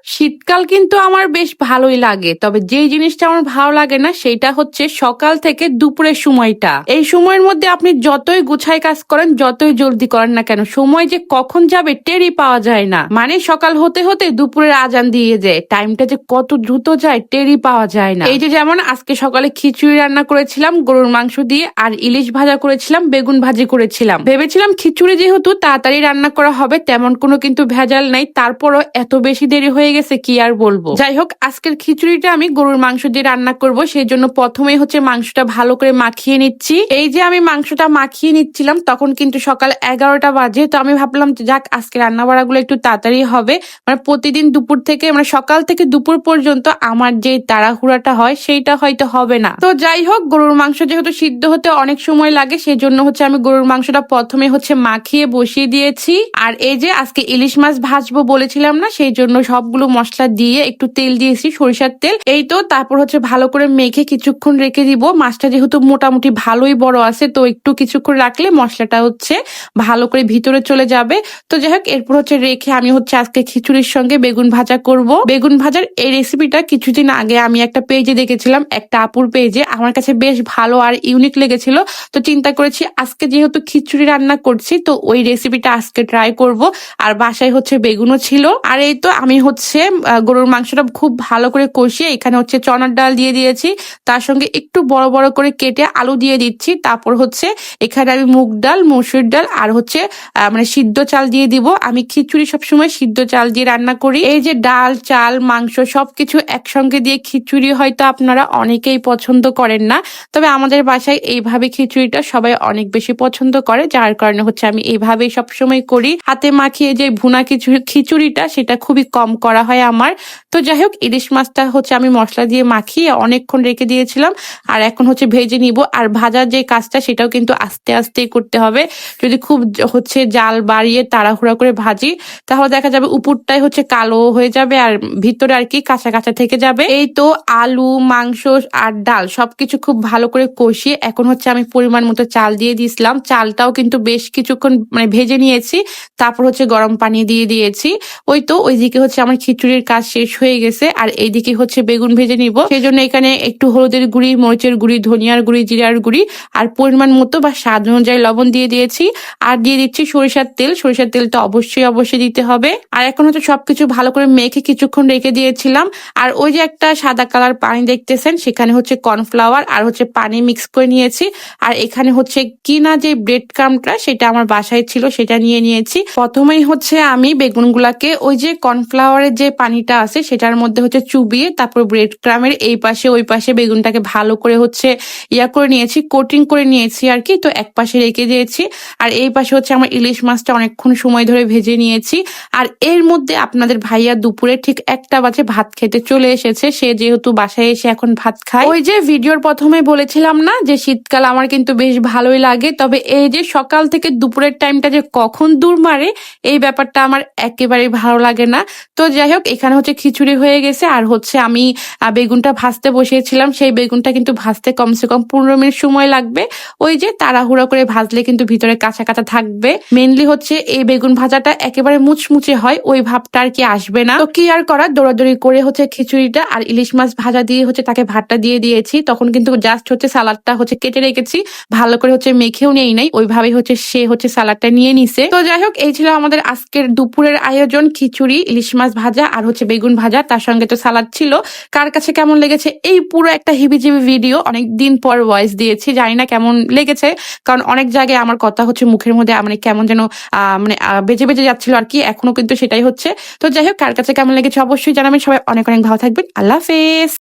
শীতকাল কিন্তু আমার বেশ ভালোই লাগে, তবে যেই জিনিসটা আমার ভালো লাগে না সেটা হচ্ছে সকাল থেকে দুপুরের সময়টা। এই সময়ের মধ্যে আপনি যতই গুছাই কাজ করেন, যতই জলদি করেন না কেন, সময় যে কখন যাবে টেরই পাওয়া যায় না। মানে সকাল হতে হতে দুপুরের আজান দিয়ে যায়, টাইমটা যে কত দ্রুত যায় টেরই পাওয়া যায় না। এই যে যেমন আজকে সকালে খিচুড়ি রান্না করেছিলাম গরুর মাংস দিয়ে, আর ইলিশ ভাজা করেছিলাম, বেগুন ভাজি করেছিলাম। ভেবেছিলাম খিচুড়ি যেহেতু তাড়াতাড়ি রান্না করা হবে, তেমন কোনো কিন্তু ভেজাল নাই, তারপরও এত বেশি দেরি হয়ে গেছে কি আর বলবো। যাই হোক, আজকের খিচুড়িটা আমি গরুর মাংস দিয়ে রান্না করব, সেই জন্য প্রথমেই হচ্ছে মাংসটা ভালো করে মাখিয়ে নিচ্ছি। এই যে আমি মাংসটা মাখিয়ে নিচ্ছিলাম তখন কিন্তু সকাল 11টা বাজে। তো আমি ভাবলাম যাক আজকে রান্না বাড়াগুলো একটু তাড়াতাড়ি হবে, মানে প্রতিদিন দুপুর থেকে মানে সকাল থেকে দুপুর পর্যন্ত আমার যে তাড়াহুড়াটা হয় সেইটা হয়তো হবে না। তো যাই হোক, গরুর মাংস যেহেতু সিদ্ধ হতে অনেক সময় লাগে, সেই জন্য হচ্ছে আমি গরুর মাংসটা প্রথমে হচ্ছে মাখিয়ে বসিয়ে দিয়েছি। আর এই যে আজকে ইলিশ মাছ ভাজবো বলেছিলাম না, সেই জন্য সবগুলো মশলা দিয়ে একটু তেল দিয়েছি, সরিষার তেল। এই তো তারপর হচ্ছে ভালো করে মেখে কিছুক্ষণ রেখে দিব। মাছটা যেহেতু মোটামুটি ভালোই বড় আছে, তো একটু কিছুক্ষণ রাখলে মশলাটা হচ্ছে ভালো করে ভিতরে চলে যাবে। তো যাই হোক, এরপর হচ্ছে রেখে আমি হচ্ছে আজকে খিচুড়ির সঙ্গে বেগুন ভাজা করব। বেগুন ভাজার এই রেসিপিটা কিছুদিন আগে আমি একটা পেজে দেখেছিলাম, একটা আপুর পেজে, আমার কাছে বেশ ভালো আর ইউনিক লেগেছিল। তো চিন্তা করেছি আজকে যেহেতু খিচুড়ি রান্না করছি, তো ওই রেসিপিটা আজকে ট্রাই করব। আর বাসায় হচ্ছে বেগুনও ছিল। আর এই তো আমি হচ্ছে গরুর মাংসটা খুব ভালো করে কষিয়ে এখানে হচ্ছে চনার ডাল দিয়ে দিয়েছি, তার সঙ্গে একটু বড় বড় করে কেটে আলু দিয়ে দিচ্ছি। তারপর হচ্ছে এখানে আমি মুগ ডাল, মসুর ডাল আর হচ্ছে মানে সিদ্ধ চাল দিয়ে দিব। আমি খিচুড়ি সবসময় সিদ্ধ চাল দিয়ে রান্না করি। এই যে ডাল, চাল, মাংস সবকিছু একসঙ্গে দিয়ে খিচুড়ি হয়তো আপনারা অনেকেই পছন্দ করেন না, তবে আমাদের বাসায় এইভাবে খিচুড়িটা সবাই অনেক বেশি পছন্দ করে, যার কারণে হচ্ছে আমি এইভাবেই সবসময় করি। হাতে মাখিয়ে যে ভুনা খিচুড়িটা সেটা খুবই কম করা হয় আমার। তো যাই হোক, ইলিশ মাছটা হচ্ছে আমি মশলা দিয়ে মাখিয়ে অনেকক্ষণ রেখে দিয়েছিলাম, আর এখন হচ্ছে ভেজে নিব। আর ভাজার যে কাজটা সেটাও কিন্তু আস্তে আস্তে করতে হবে। যদি খুব হচ্ছে জাল বাড়িয়ে তাড়াহুড়া করে ভাজি, তাহলে দেখা যাবে উপরটাই হচ্ছে কালো হয়ে যাবে আর ভিতরে আর কি কাঁচা কাঁচা থেকে যাবে। এই তো আলু, মাংস আর ডাল সবকিছু খুব ভালো করে কষিয়ে এখন হচ্ছে আমি পরিমাণ মতো চাল দিয়ে দিয়েছিলাম। চালটাও কিন্তু বেশ কিছুক্ষণ মানে ভেজে নিয়েছি, তারপর হচ্ছে গরম পানি দিয়ে দিয়েছি। ওই তো ওইদিকে হচ্ছে আমার খিচুড়ির কাজ শেষ হয়ে গেছে, আর এইদিকে হচ্ছে বেগুন ভেজে নিব। সেই জন্য এখানে একটু হলুদের গুঁড়ি, মরিচের গুঁড়ি, ধনিয়ার গুঁড়ি, জিরার গুঁড়ি আর পরিমাণ মতো বা স্বাদ অনুযায়ী লবণ দিয়ে দিয়েছি। আর দিয়ে দিচ্ছি সরিষার তেল। সরিষার তেলটা অবশ্যই অবশ্যই দিতে হবে। আর এখন হচ্ছে সবকিছু ভালো করে মেখে কিছুক্ষণ রেখে দিয়েছিলাম। আর ওই যে একটা সাদা কালার পানি দেখতেছেন, সেখানে হচ্ছে কর্নফ্লাওয়ার আর হচ্ছে পানি মিক্স করে নিয়েছি। আর এখানে হচ্ছে কিনা যে ব্রেড ক্রামটা সেটা আমার বাসায় ছিল, সেটা নিয়ে নিয়েছি। প্রথমেই হচ্ছে আমি বেগুনগুলাকে ওই যে কর্নফ্লাওয়ারের যে পানিটা আছে সেটার মধ্যে হচ্ছে চুবিয়ে তারপর ব্রেড ক্রামের এই পাশে ওই পাশে বেগুনটাকে ভালো করে হচ্ছে করে নিয়েছি, কোটিং করে নিয়েছি আর কি। তো এক পাশে রেখে দিয়েছি, আর এই পাশে হচ্ছে আমার ইলিশ মাছটা অনেকক্ষণ সময় ধরে ভেজে নিয়েছি। আর এর মধ্যে আপনাদের ভাইয়া দুপুরে ঠিক 1টা বাজে ভাত খেতে চলে এসেছে। সে যেহেতু বাসায় এসে এখন ভাত খায়। ওই যে ভিডিওর প্রথমে বলেছিলাম না যে শীতকাল আমার কিন্তু বেশ ভালোই লাগে, তবে এই যে সকাল থেকে দুপুরের টাইমটা যে কখন দূর মারে এই ব্যাপারটা আমার একেবারেই ভালো লাগে না। তো যাই হোক, এখানে হচ্ছে খিচুড়ি হয়ে গেছে, আর হচ্ছে আমি বেগুনটা ভাজতে বসিয়েছিলাম। সেই বেগুনটা কিন্তু ভাজতে কমসে কম 15 মিনিট সময় লাগবে। ওই যে তাড়াহুড়া করে ভাজলে কিন্তু ভিতরে কাঁচা কাঁচা থাকবে। মেনলি হচ্ছে এই বেগুন ভাজাটা একেবারে মুচমুচে হয়, ওই ভাবটা আর কি আসবে না। তো কি আর করার, দৌড়াদৌড়ি করে হচ্ছে খিচুড়িটা আর ইলিশ মাছ ভাজা দিয়ে হচ্ছে তাকে ভাতটা দিয়ে দিয়েছি। তখন কিন্তু জাস্ট হচ্ছে সালাদটা হচ্ছে কেটে রেখেছি, ভালো করে হচ্ছে মেখেও নেই নাই, ওইভাবেই হচ্ছে সে হচ্ছে সালাদটা নিয়ে নিছে। তো যাই হোক, এই ছিল আমাদের আজকের দুপুরের আয়োজন, খিচুড়ি, ইলিশ মাছ ভাজা আর হচ্ছে বেগুন ভাজা, তার সঙ্গে তো সালাদ ছিল। কার কাছে কেমন লেগেছে এই পুরো একটা হিবিজিবি ভিডিও, অনেকদিন পর ভয়েস দিয়েছি, জানি না কেমন লেগেছে, কারণ অনেক জায়গায় আমার কথা হচ্ছে মুখের মধ্যে মানে কেমন যেন মানে বেজে বেজে যাচ্ছিল আর কি, এখনো কিন্তু সেটাই হচ্ছে। তো যাই হোক, কার কাছে কেমন লেগেছে অবশ্যই জানাবেন। সবাই অনেক অনেক ভালো থাকবেন। আল্লাহ হাফেজ।